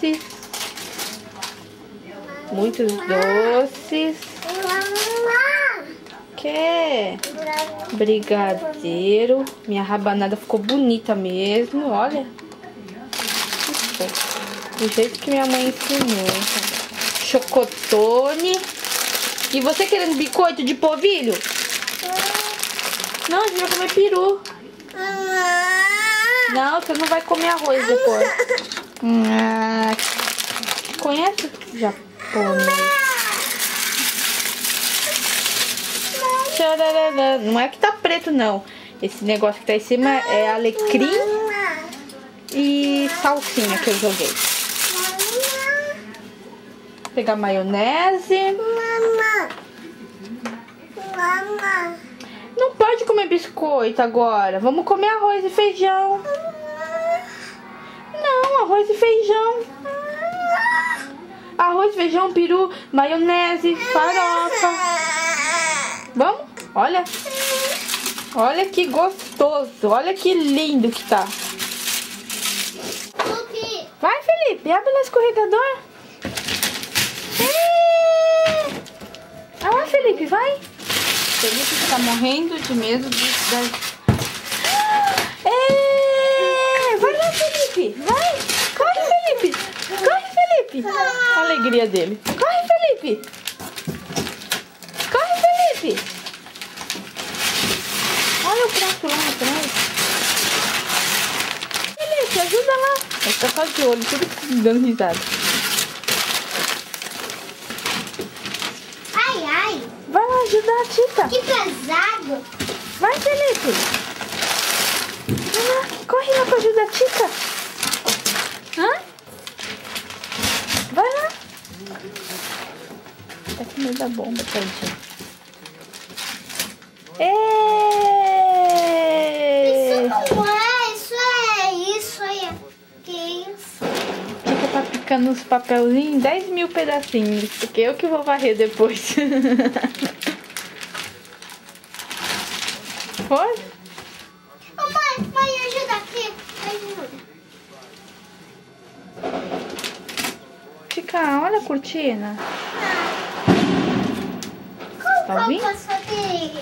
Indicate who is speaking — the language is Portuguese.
Speaker 1: doces. Muitos doces. Que? Brigadeiro. Minha rabanada ficou bonita mesmo, olha. Do jeito que minha mãe ensinou. Chocotone. E você querendo biscoito de polvilho? Não, a gente vai comer peru. Não, você não vai comer arroz depois. Conhece? Japonês. Tchararara. Não é que tá preto, não. Esse negócio que tá em cima é alecrim e salsinha que eu joguei. Vou pegar maionese. Não pode comer biscoito agora. Vamos comer arroz e feijão. Não, arroz e feijão. Arroz, feijão, peru, maionese, farofa. Vamos? Olha. Olha que gostoso. Olha que lindo que tá. Vai, Felipe. Abre o escorregador. Olha lá, Felipe. Vai. Felipe está morrendo de medo vai lá, Felipe. Vai. Corre, Felipe. Corre, Felipe. A alegria dele. Corre, Felipe. Corre, Felipe. Olha o prato lá atrás. Felipe, ajuda lá. Vai ficar só de olho, tudo dando risada.
Speaker 2: Ai, ai.
Speaker 1: Vai lá ajudar a Tita.
Speaker 2: Que pesado.
Speaker 1: Vai, Felipe. Vai lá, corre lá pra ajudar a Tita. Hã? Vai lá. Tá com medo da bomba, tadinho.
Speaker 2: Isso não é, isso é. Que isso?
Speaker 1: Tita tá picando uns papelzinhos em 10 mil pedacinhos, porque eu que vou varrer depois. Foi?
Speaker 2: Ô, mãe, ajuda aqui. Ajuda.
Speaker 1: Fica, olha a cortina.
Speaker 2: Qual
Speaker 1: Tá
Speaker 2: que eu
Speaker 1: ouvindo?
Speaker 2: posso fazer?